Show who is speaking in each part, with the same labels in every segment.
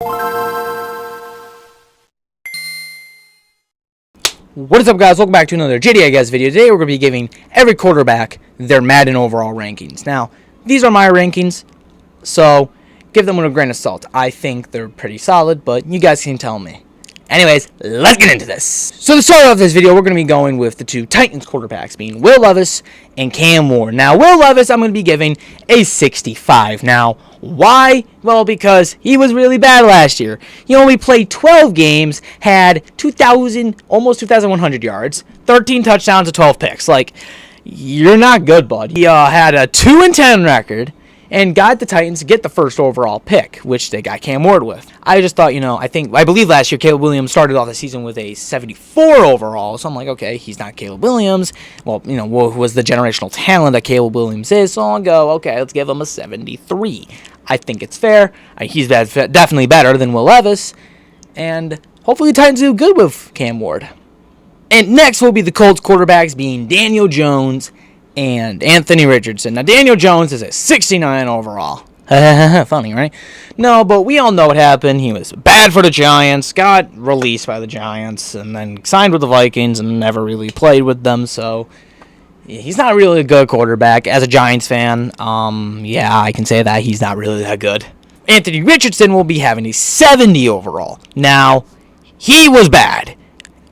Speaker 1: What is up, guys? Welcome back to another JDI Guys video. Today we're going to be giving every quarterback their Madden overall rankings. Now, these are my rankings, so give them with a grain of salt. I think they're pretty solid, but you guys can tell me. Anyways, let's get into this. So to start off this video, we're going to be going with the two Titans quarterbacks, being Will Levis and Cam Ward. Now, Will Levis, I'm going to be giving a 65. Now, why? Well, because he was really bad last year. He only played 12 games, had almost 2,100 yards, 13 touchdowns, and 12 picks. Like, you're not good, bud. He had a 2-10 record and got the Titans to get the first overall pick, which they got Cam Ward with. I just thought, I believe last year Caleb Williams started off the season with a 74 overall, so I'm like, okay, he's not Caleb Williams. Well, who was the generational talent that Caleb Williams is, so I'll go, okay, let's give him a 73. I think it's fair. He's definitely better than Will Levis, and hopefully the Titans do good with Cam Ward. And next will be the Colts quarterbacks, being Daniel Jones and Anthony Richardson. Now, Daniel Jones is a 69 overall. Funny, right? No, but we all know what happened. He was bad for the Giants, got released by the Giants, and then signed with the Vikings and never really played with them, so he's not really a good quarterback. As a Giants fan, yeah, I can say that he's not really that good. Anthony Richardson will be having a 70 overall. Now, he was bad.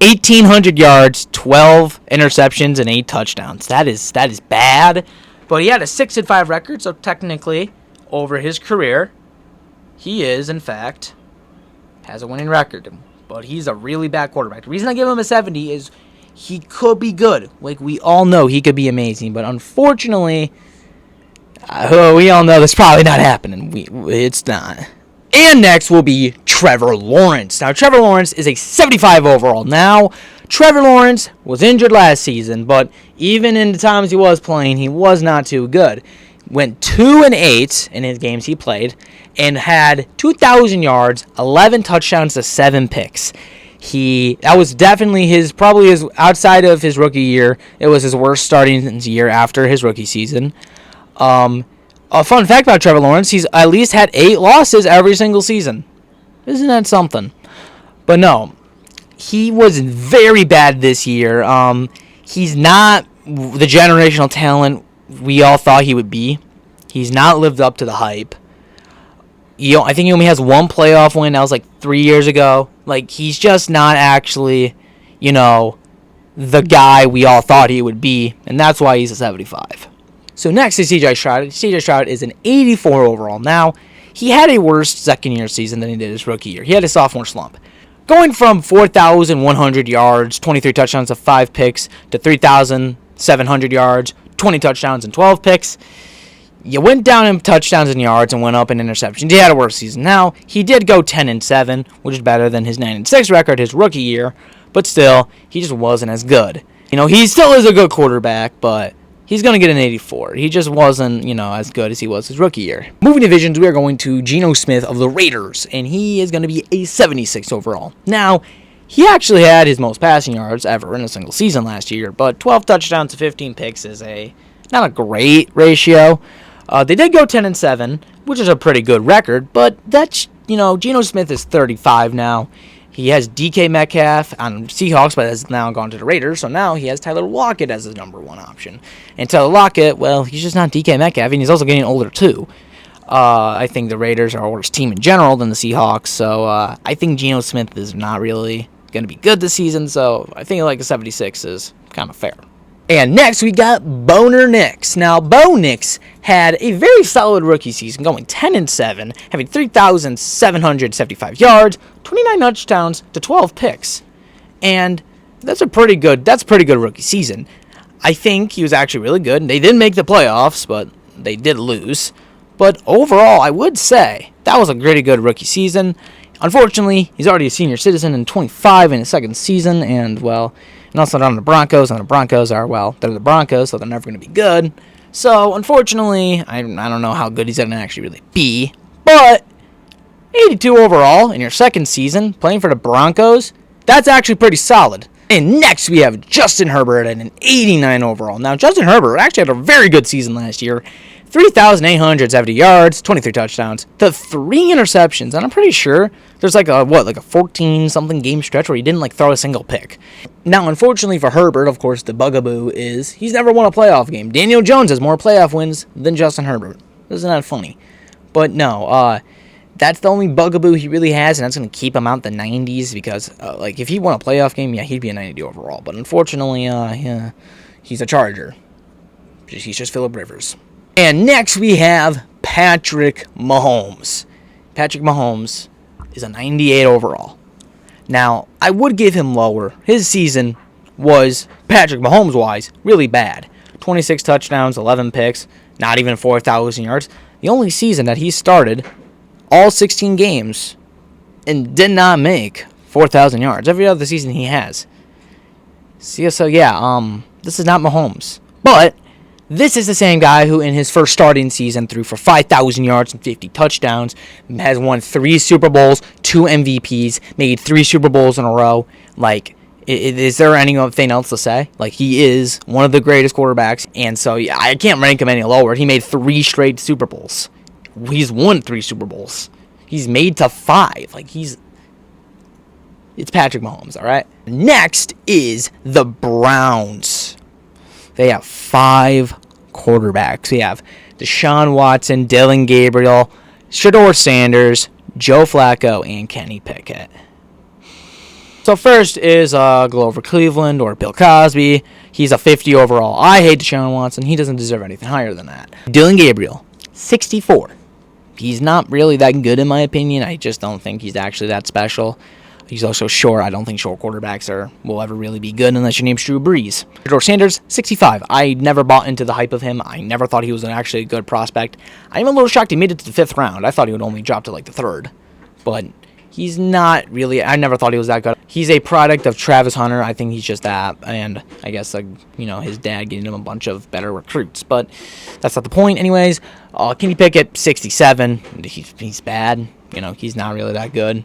Speaker 1: 1,800 yards, 12 interceptions, and 8 touchdowns. That is bad. But he had a 6-5 record, so technically, over his career, he is, in fact, has a winning record. But he's a really bad quarterback. The reason I give him a 70 is he could be good. Like, we all know he could be amazing. But unfortunately, we all know that's probably not happening. It's not. And next will be Trevor Lawrence. Now, Trevor Lawrence is a 75 overall. Now, Trevor Lawrence was injured last season, but even in the times he was playing, he was not too good. Went 2-8 in his games he played and had 2,000 yards, 11 touchdowns to 7 picks. That was definitely outside of his rookie year, it was his worst starting year after his rookie season. A fun fact about Trevor Lawrence, he's at least had 8 losses every single season. Isn't that something? But no, he was very bad this year. He's not the generational talent we all thought he would be. He's not lived up to the hype. I think he only has one playoff win. That was like 3 years ago. Like, he's just not actually, the guy we all thought he would be. And that's why he's a 75. So next is C.J. Stroud. C.J. Stroud is an 84 overall. Now, he had a worse second-year season than he did his rookie year. He had a sophomore slump. Going from 4,100 yards, 23 touchdowns to 5 picks, to 3,700 yards, 20 touchdowns and 12 picks. You went down in touchdowns and yards and went up in interceptions. He had a worse season. Now, he did go 10-7, which is better than his 9-6 record his rookie year, but still, he just wasn't as good. He still is a good quarterback, but he's going to get an 84. He just wasn't, as good as he was his rookie year. Moving divisions, we are going to Geno Smith of the Raiders, and he is going to be a 76 overall. Now, he actually had his most passing yards ever in a single season last year, but 12 touchdowns to 15 picks is not a great ratio. They did go 10-7, which is a pretty good record, but that's, Geno Smith is 35 now. He has DK Metcalf on Seahawks, but has now gone to the Raiders, so now he has Tyler Lockett as his number 1 option. And Tyler Lockett, well, he's just not DK Metcalf, and he's also getting older too. I think the Raiders are a worse team in general than the Seahawks, so I think Geno Smith is not really going to be good this season, so I think a 76 is kind of fair. And next, we got Boner Nix. Now, Bo Nix had a very solid rookie season, going 10-7, having 3,775 yards, 29 touchdowns to 12 picks. And that's pretty good rookie season. I think he was actually really good. They didn't make the playoffs, but they did lose. But overall, I would say that was a pretty good rookie season. Unfortunately, he's already a senior citizen and 25 in his second season, and also on the Broncos, and the Broncos are, they're the Broncos, so they're never going to be good. So, unfortunately, I don't know how good he's going to actually really be, but 82 overall in your second season, playing for the Broncos, that's actually pretty solid. And next, we have Justin Herbert at an 89 overall. Now, Justin Herbert actually had a very good season last year. 3,870 yards, 23 touchdowns, to 3 interceptions, and I'm pretty sure there's like a 14-something game stretch where he didn't like throw a single pick. Now, unfortunately for Herbert, of course, the bugaboo is he's never won a playoff game. Daniel Jones has more playoff wins than Justin Herbert. Isn't that funny? But no, that's the only bugaboo he really has, and that's going to keep him out the 90s because, like, if he won a playoff game, yeah, he'd be a 90 overall. But unfortunately, yeah, he's a Charger. He's just Phillip Rivers. And next we have Patrick Mahomes. Patrick Mahomes is a 98 overall. Now, I would give him lower. His season was, Patrick Mahomes-wise, really bad. 26 touchdowns, 11 picks, not even 4,000 yards. The only season that he started all 16 games and did not make 4,000 yards. Every other season he has. See, so yeah, this is not Mahomes. But this is the same guy who in his first starting season threw for 5,000 yards and 50 touchdowns, has won 3 Super Bowls, 2 MVPs, made 3 Super Bowls in a row. Like, is there anything else to say? Like, he is one of the greatest quarterbacks, and so yeah, I can't rank him any lower. He made 3 straight Super Bowls. He's won 3 Super Bowls. He's made to 5. Like, it's Patrick Mahomes, all right? Next is the Browns. They have 5 quarterbacks. We have Deshaun Watson, Dylan Gabriel, Shedeur Sanders, Joe Flacco, and Kenny Pickett. So first is Glover Cleveland or Bill Cosby. He's a 50 overall. I hate Deshaun Watson. He doesn't deserve anything higher than that. Dylan Gabriel, 64. He's not really that good in my opinion. I just don't think he's actually that special. He's also short. I don't think short quarterbacks will ever really be good unless your name's Drew Brees. Shedeur Sanders, 65. I never bought into the hype of him. I never thought he was actually a good prospect. I'm a little shocked he made it to the 5th round. I thought he would only drop to like the 3rd. But he's not really, I never thought he was that good. He's a product of Travis Hunter. I think he's just that. And I guess, his dad getting him a bunch of better recruits. But that's not the point. Anyways, Kenny Pickett, 67. He's bad. He's not really that good.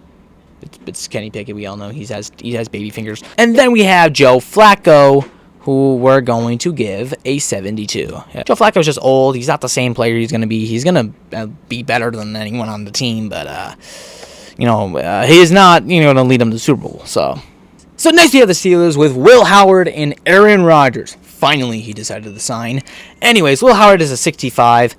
Speaker 1: It's Kenny Pickett. We all know he has baby fingers. And then we have Joe Flacco, who we're going to give a 72. Yeah. Joe Flacco's just old. He's not the same player he's going to be. He's going to be better than anyone on the team, but he is not going to lead them to the Super Bowl. So next we have the Steelers with Will Howard and Aaron Rodgers. Finally, he decided to sign. Anyways, Will Howard is a 65.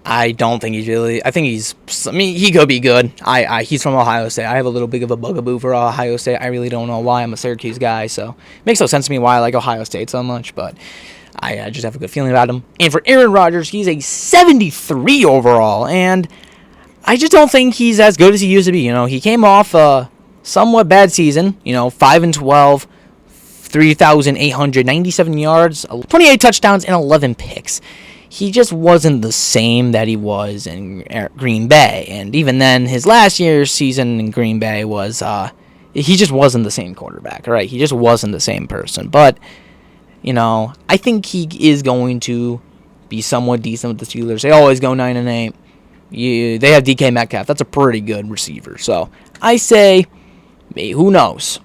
Speaker 1: I don't think he's really. I think he could be good. He's from Ohio State. I have a little bit of a bugaboo for Ohio State. I really don't know why. I'm a Syracuse guy, so it makes no sense to me why I like Ohio State so much, but I just have a good feeling about him. And for Aaron Rodgers, he's a 73 overall, and I just don't think he's as good as he used to be. He came off a somewhat bad season, 5-12, 3,897 yards, 28 touchdowns, and 11 picks. He just wasn't the same that he was in Green Bay. And even then, his last year's season in Green Bay was, he just wasn't the same quarterback, all right? He just wasn't the same person. But, I think he is going to be somewhat decent with the Steelers. They always go 9-8. They have DK Metcalf. That's a pretty good receiver. So, I say, who knows?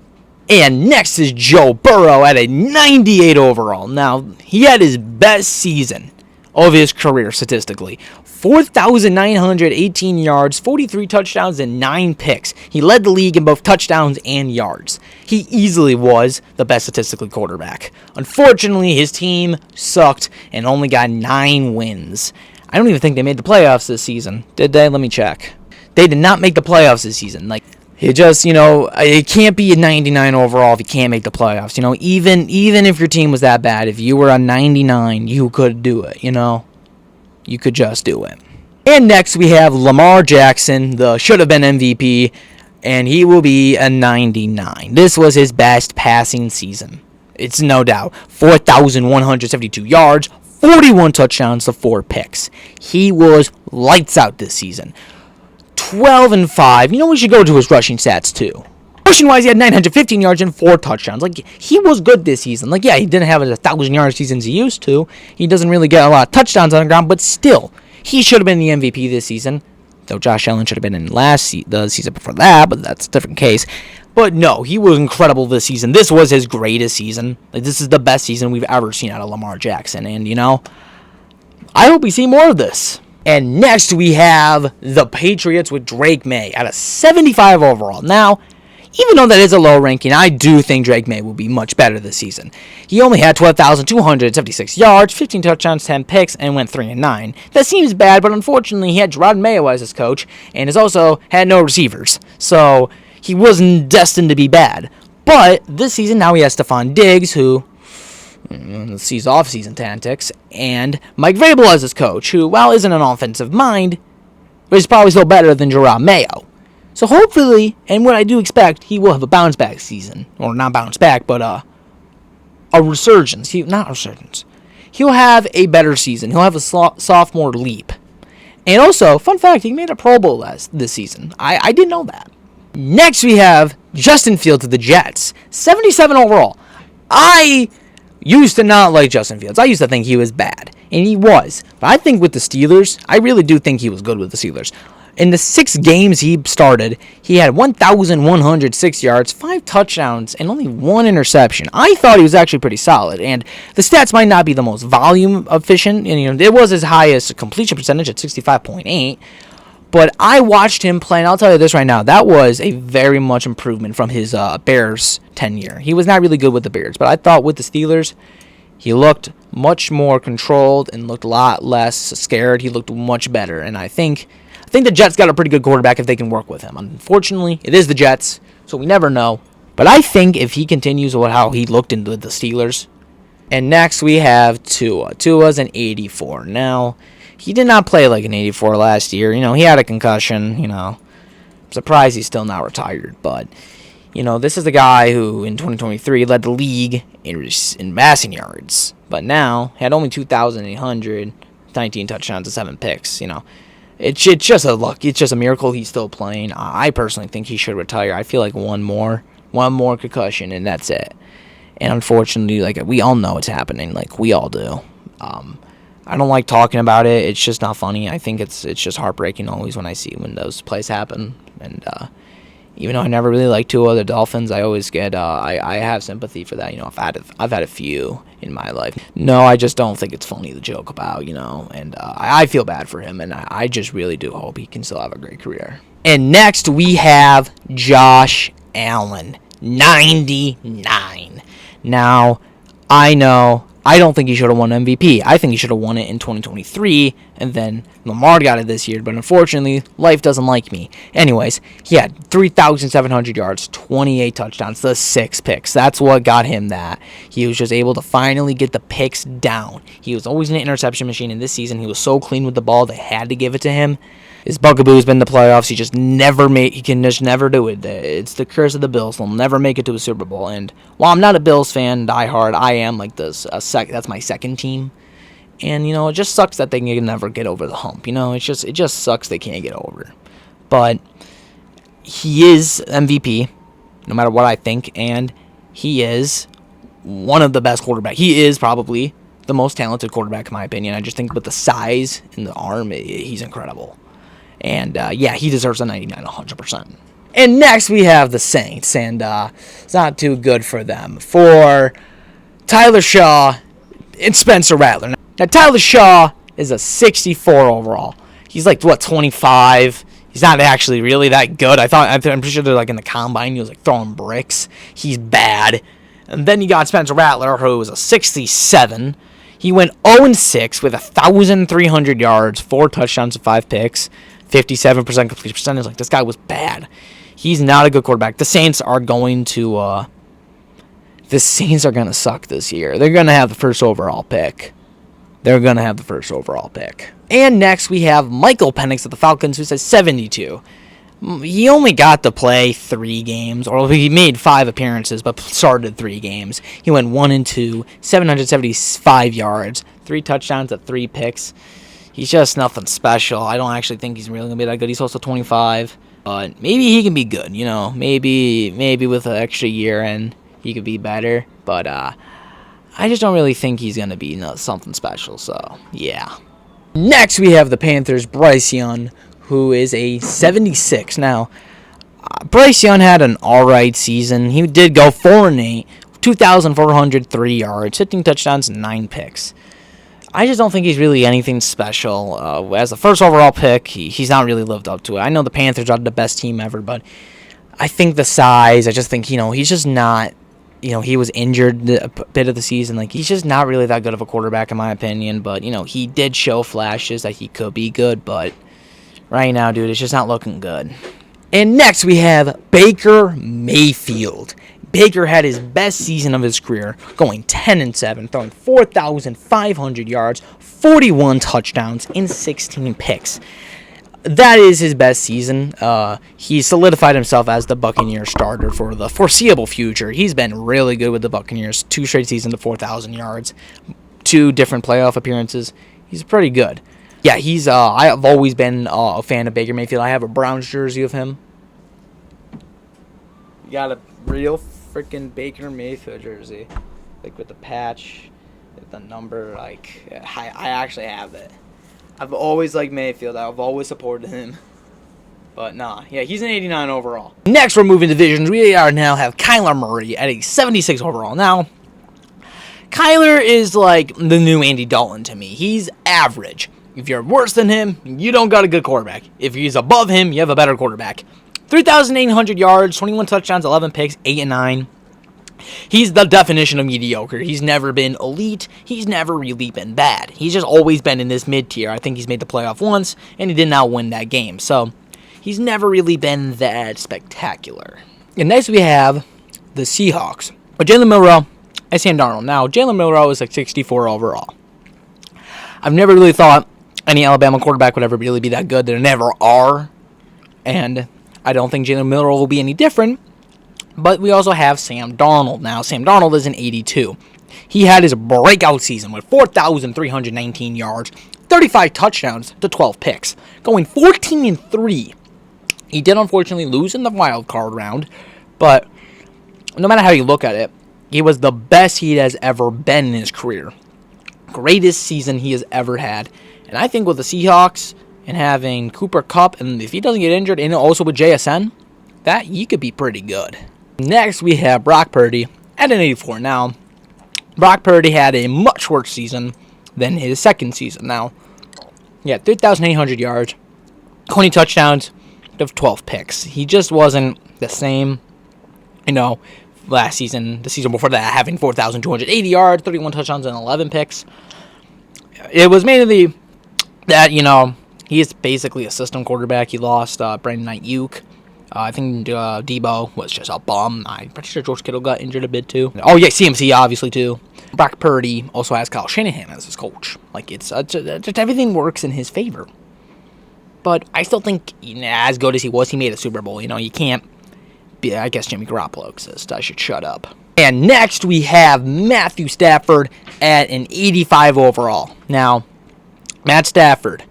Speaker 1: And next is Joe Burrow at a 98 overall. Now, he had his best season of his career statistically. 4,918 yards, 43 touchdowns, and 9 picks. He led the league in both touchdowns and yards. He easily was the best statistically quarterback. Unfortunately, his team sucked and only got 9 wins. I don't even think they made the playoffs this season. Did they? Let me check. They did not make the playoffs this season. It just, it can't be a 99 overall if you can't make the playoffs. Even if your team was that bad, if you were a 99, you could do it, You could just do it. And next we have Lamar Jackson, the should-have-been MVP, and he will be a 99. This was his best passing season. It's no doubt. 4,172 yards, 41 touchdowns to 4 picks. He was lights out this season. 12-5. We should go to his rushing stats too. Rushing-wise, he had 915 yards and 4 touchdowns. He was good this season. He didn't have 1,000-yard seasons he used to. He doesn't really get a lot of touchdowns on the ground, but still, he should have been the MVP this season. Though Josh Allen should have been in the season before that, but that's a different case. But no, he was incredible this season. This was his greatest season. This is the best season we've ever seen out of Lamar Jackson. And, I hope we see more of this. And next we have the Patriots with Drake May at a 75 overall. Now, even though that is a low ranking, I do think Drake May will be much better this season. He only had 12,276 yards, 15 touchdowns, 10 picks, and went 3-9. That seems bad, but unfortunately he had Gerard Mayo as his coach, and has also had no receivers. So he wasn't destined to be bad. But this season now he has Stephon Diggs, who sees off-season tactics, and Mike Vrabel as his coach, who, while isn't an offensive mind, is probably still better than Gerard Mayo. So hopefully, and what I do expect, he will have a bounce-back season. Or not bounce back, but a resurgence. Not a resurgence. He'll have a better season. He'll have a sophomore leap. And also, fun fact, he made a Pro Bowl this season. I didn't know that. Next, we have Justin Fields of the Jets. 77 overall. I used to not like Justin Fields. I used to think he was bad. And he was. But I think with the Steelers, I really do think he was good with the Steelers. In the 6 games he started, he had 1,106 yards, 5 touchdowns, and only 1 interception. I thought he was actually pretty solid, and the stats might not be the most volume efficient. And, it was his highest completion percentage at 65.8. But I watched him play, and I'll tell you this right now, that was a very much improvement from his Bears tenure. He was not really good with the Bears, but I thought with the Steelers, he looked much more controlled and looked a lot less scared. He looked much better, and I think the Jets got a pretty good quarterback if they can work with him. Unfortunately, it is the Jets, so we never know. But I think if he continues with how he looked in the Steelers. And next we have Tua. Tua's an 84. Now, he did not play like an 84 last year. He had a concussion. I'm surprised he's still not retired. But, this is the guy who in 2023 led the league in passing yards. But now, had only 2,819 touchdowns and 7 picks, It's just a luck. It's just a miracle he's still playing. I personally think he should retire. I feel like one more concussion, and that's it. And unfortunately, we all know it's happening. We all do. I don't like talking about it. It's just not funny. I think it's just heartbreaking always when those plays happen. And even though I never really liked Tua, the Dolphins, I always get I have sympathy for that. I've had a few in my life. No, I just don't think it's funny to joke about. And I feel bad for him, and I just really do hope he can still have a great career. And next we have Josh Allen, 99. Now, I don't think he should have won MVP. I think he should have won it in 2023, and then Lamar got it this year, but unfortunately, life doesn't like me. Anyways, he had 3,700 yards, 28 touchdowns, the 6 picks. That's what got him that. He was just able to finally get the picks down. He was always an interception machine, and this season he was so clean with the ball, they had to give it to him. His bugaboo's been the playoffs. He can just never do it. It's the curse of the Bills. They'll never make it to a Super Bowl. And while I'm not a Bills fan, diehard, I am that's my second team. And, it just sucks that they can never get over the hump. It just sucks they can't get over. But he is MVP, no matter what I think. And he is one of the best quarterbacks. He is probably the most talented quarterback, in my opinion. I just think with the size and the arm, he's incredible. And, he deserves a 99, 100%. And next we have the Saints, and it's not too good for them. For Tyler Shaw and Spencer Rattler. Now, Tyler Shaw is a 64 overall. He's 25. He's not actually really that good. I'm pretty sure they're in the combine. He was throwing bricks. He's bad. And then you got Spencer Rattler, who was a 67. He went 0-6 with 1,300 yards, 4 touchdowns and 5 picks, 57% completion percentage. This guy was bad. He's not a good quarterback. The Saints are going to suck this year. They're going to have the first overall pick. And next we have Michael Penix of the Falcons, who says 72. He only got to play 3 games, or he made 5 appearances, but started 3 games. He went 1-2, 775 yards, 3 touchdowns at 3 picks. He's just nothing special. I don't actually think he's really going to be that good. He's also 25, but maybe he can be good, Maybe with an extra year and he could be better, but I just don't really think he's going to be something special, so yeah. Next, we have the Panthers' Bryce Young, who is a 76. Now, Bryce Young had an alright season. He did go 4-8, 2,403 yards, 15 touchdowns, and 9 picks. I just don't think he's really anything special. As the first overall pick, he's not really lived up to it. I know the Panthers are the best team ever, but I think the size, I just think, he's just not, he was injured a bit of the season. Like, he's just not really that good of a quarterback in my opinion, but, he did show flashes that he could be good, but right now, dude, it's just not looking good. And next we have Baker Mayfield. Baker had his best season of his career, going 10-7, throwing 4,500 yards, 41 touchdowns, and 16 picks. That is his best season. He solidified himself as the Buccaneers starter for the foreseeable future. He's been really good with the Buccaneers. 2 straight seasons of 4,000 yards, 2 different playoff appearances. He's pretty good. Yeah, I have always been a fan of Baker Mayfield. I have a Browns jersey of him. You got a real freaking Baker Mayfield jersey, like with the patch, with the number. Like, I actually have it. I've always liked Mayfield. I've always supported him. But nah, yeah, he's an 89 overall. Next, we're moving divisions. We now have Kyler Murray at a 76 overall. Now, Kyler is like the new Andy Dalton to me. He's average. If you're worse than him, you don't got a good quarterback. If he's above him, you have a better quarterback. 3,800 yards, 21 touchdowns, 11 picks, 8 and 9. He's the definition of mediocre. He's never been elite. He's never really been bad. He's just always been in this mid-tier. I think he's made the playoff once, and he did not win that game. So, he's never really been that spectacular. And next we have the Seahawks. Jalen Milroe and Sam Darnold. Now, Jalen Milroe is like 64 overall. I've never really thought any Alabama quarterback would ever really be that good. There never are. And I don't think Jalen Milroe will be any different. But we also have Sam Darnold. Now, Sam Darnold is an 82. He had his breakout season with 4,319 yards, 35 touchdowns to 12 picks, going 14-3. He did unfortunately lose in the wild card round, but no matter how you look at it, he was the best he has ever been in his career. Greatest season he has ever had. And I think with the Seahawks and having Cooper Kupp, and if he doesn't get injured, and also with JSN, that he could be pretty good. Next, we have Brock Purdy at an 84. Now, Brock Purdy had a much worse season than his second season. Now, yeah, 3,800 yards, 20 touchdowns, 12 picks. He just wasn't the same, last season, the season before that, having 4,280 yards, 31 touchdowns, and 11 picks. It was mainly that, he is basically a system quarterback. He lost Brandon Ayuk. I think Debo was just a bum. I'm pretty sure George Kittle got injured a bit too. Oh yeah, CMC obviously too. Brock Purdy also has Kyle Shanahan as his coach. Like, it's just everything works in his favor. But I still think, as good as he was, he made a Super Bowl. You can't be. I guess Jimmy Garoppolo exists. I should shut up. And next we have Matthew Stafford at an 85 overall. Now, Matt Stafford,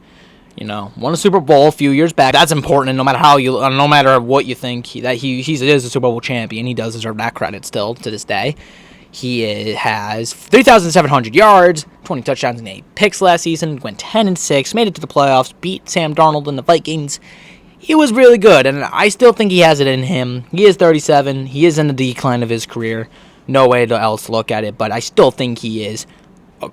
Speaker 1: won a Super Bowl a few years back. That's important, and no matter what you think, he is a Super Bowl champion. He does deserve that credit still to this day. He has 3,700 yards, 20 touchdowns, and 8 picks last season. Went 10-6, made it to the playoffs, beat Sam Darnold and the Vikings. He was really good, and I still think he has it in him. He is 37. He is in the decline of his career. No way else to look at it, but I still think he is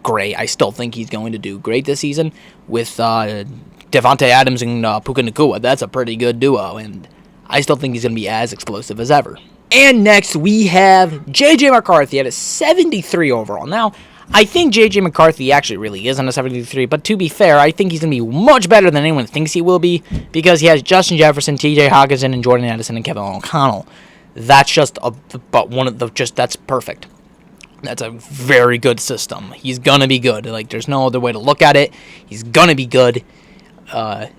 Speaker 1: great. I still think he's going to do great this season with Devontae Adams and Puka Nacua. That's a pretty good duo, and I still think he's going to be as explosive as ever. And next, we have J.J. McCarthy at a 73 overall. Now, I think J.J. McCarthy actually really is on a 73, but to be fair, I think he's going to be much better than anyone thinks he will be, because he has Justin Jefferson, T.J. Hawkinson, and Jordan Addison, and Kevin O'Connell. That's just that's perfect. That's a very good system. He's going to be good. Like, there's no other way to look at it. He's going to be good. I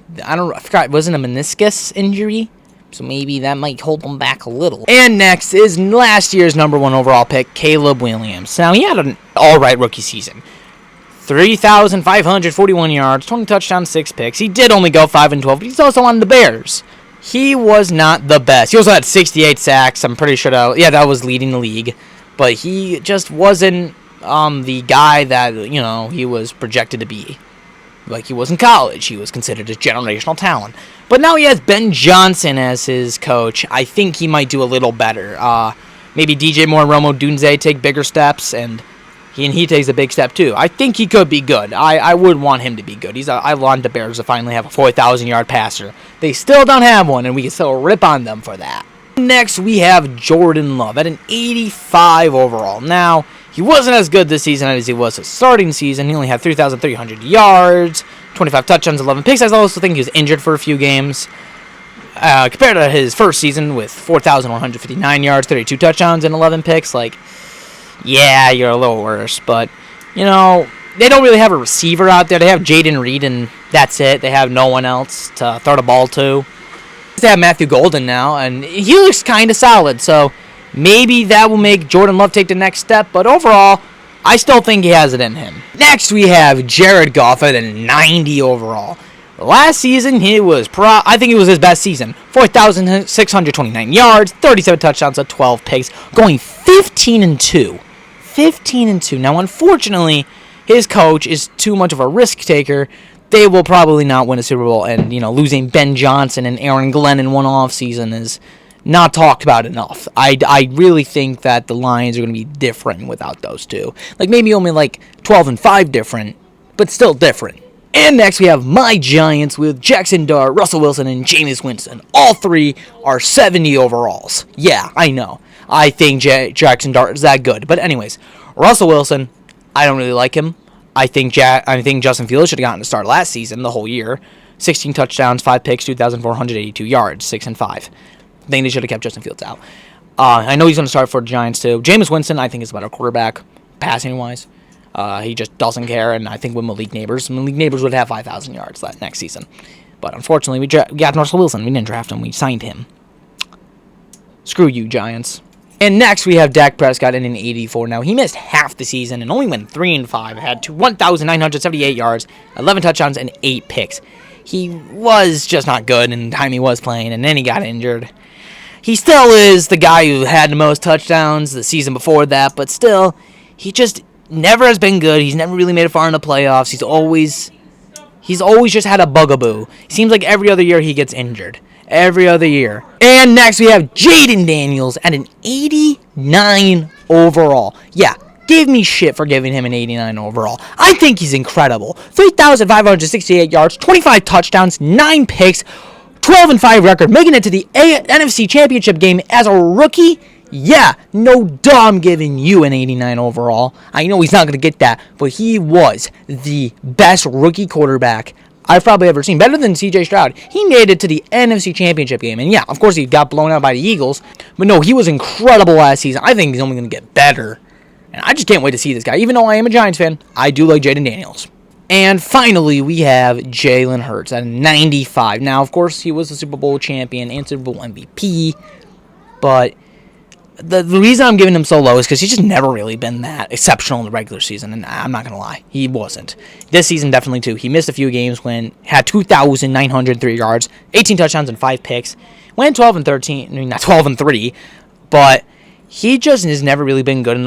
Speaker 1: forgot, it wasn't a meniscus injury, so maybe that might hold him back a little. And next is last year's number 1 overall pick, Caleb Williams. Now, he had an alright rookie season. 3,541 yards, 20 touchdowns, 6 picks. He did only go 5-12, but he's also on the Bears. He was not the best. He also had 68 sacks. I'm pretty sure that was leading the league. But he just wasn't the guy that, he was projected to be. Like, he was in college. He was considered a generational talent. But now he has Ben Johnson as his coach. I think he might do a little better. Maybe DJ Moore and Romo Dunze take bigger steps, and he takes a big step too. I think he could be good. I would want him to be good. I want the Bears to finally have a 4,000-yard passer. They still don't have one, and we can still rip on them for that. Next, we have Jordan Love at an 85 overall. Now, he wasn't as good this season as he was his starting season. He only had 3,300 yards, 25 touchdowns, 11 picks. I also think he was injured for a few games. Compared to his first season with 4,159 yards, 32 touchdowns, and 11 picks, like, yeah, you're a little worse. But, you know, they don't really have a receiver out there. They have Jaden Reed, and that's it. They have no one else to throw the ball to. They have Matthew Golden now, and he looks kind of solid. So maybe that will make Jordan Love take the next step. But overall, I still think he has it in him. Next, we have Jared Goff at a 90 overall. Last season, I think it was his best season. 4,629 yards, 37 touchdowns, and 12 picks, going 15-2. 15-2. Now, unfortunately, his coach is too much of a risk taker. They will probably not win a Super Bowl, and losing Ben Johnson and Aaron Glenn in one offseason is not talked about enough. I really think that the Lions are going to be different without those two. Like maybe only like 12-5 different, but still different. And next we have my Giants with Jackson Dart, Russell Wilson, and Jameis Winston. All three are 70 overalls. Yeah, I know. I think Jackson Dart is that good. But anyways, Russell Wilson, I don't really like him. I think Justin Fields should have gotten a start last season, the whole year. 16 touchdowns, 5 picks, 2,482 yards, 6-5. I think they should have kept Justin Fields out. I know he's going to start for the Giants too. Jameis Winston, I think, is a better quarterback, passing-wise. He just doesn't care, and I think with Malik Neighbors would have 5,000 yards next season. But unfortunately, we got Russell Wilson. We didn't draft him. We signed him. Screw you, Giants. And next, we have Dak Prescott in an 84. Now, he missed half the season and only went 3-5. Had 1,978 yards, 11 touchdowns, and 8 picks. He was just not good in the time he was playing, and then he got injured. He still is the guy who had the most touchdowns the season before that, but still, he just never has been good. He's never really made it far in the playoffs. He's always just had a bugaboo. Seems like every other year he gets injured. Every other year. And next we have Jaden Daniels at an 89 overall. Yeah, give me shit for giving him an 89 overall. I think he's incredible. 3,568 yards, 25 touchdowns, 9 picks, 12-5 record, making it to the NFC Championship game as a rookie. Yeah, no duh, I'm giving you an 89 overall. I know he's not going to get that, but he was the best rookie quarterback I've probably ever seen. Better than C.J. Stroud. He made it to the NFC Championship game. And yeah, of course he got blown out by the Eagles. But no, he was incredible last season. I think he's only going to get better. And I just can't wait to see this guy. Even though I am a Giants fan, I do like Jaden Daniels. And finally, we have Jalen Hurts at 95. Now, of course, he was a Super Bowl champion and Super Bowl MVP. But the reason I'm giving him so low is because he's just never really been that exceptional in the regular season, and I'm not going to lie, he wasn't. This season, definitely, too. He missed a few games when had 2,903 yards, 18 touchdowns, and 5 picks. Went 12-13, I mean, not 12-3, but he just has never really been good in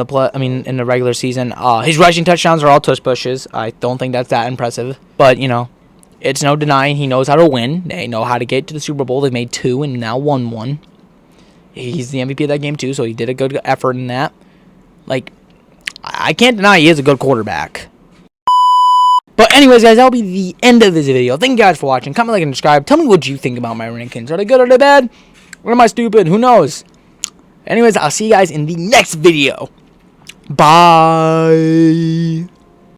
Speaker 1: in the regular season. His rushing touchdowns are all tush pushes. I don't think that's that impressive, but, it's no denying he knows how to win. They know how to get to the Super Bowl. They've made 2 and now won 1. He's the MVP of that game, too, so he did a good effort in that. Like, I can't deny he is a good quarterback. But anyways, guys, that'll be the end of this video. Thank you guys for watching. Comment, like, and subscribe. Tell me what you think about my rankings. Are they good or are they bad? Or am I stupid? Who knows? Anyways, I'll see you guys in the next video. Bye.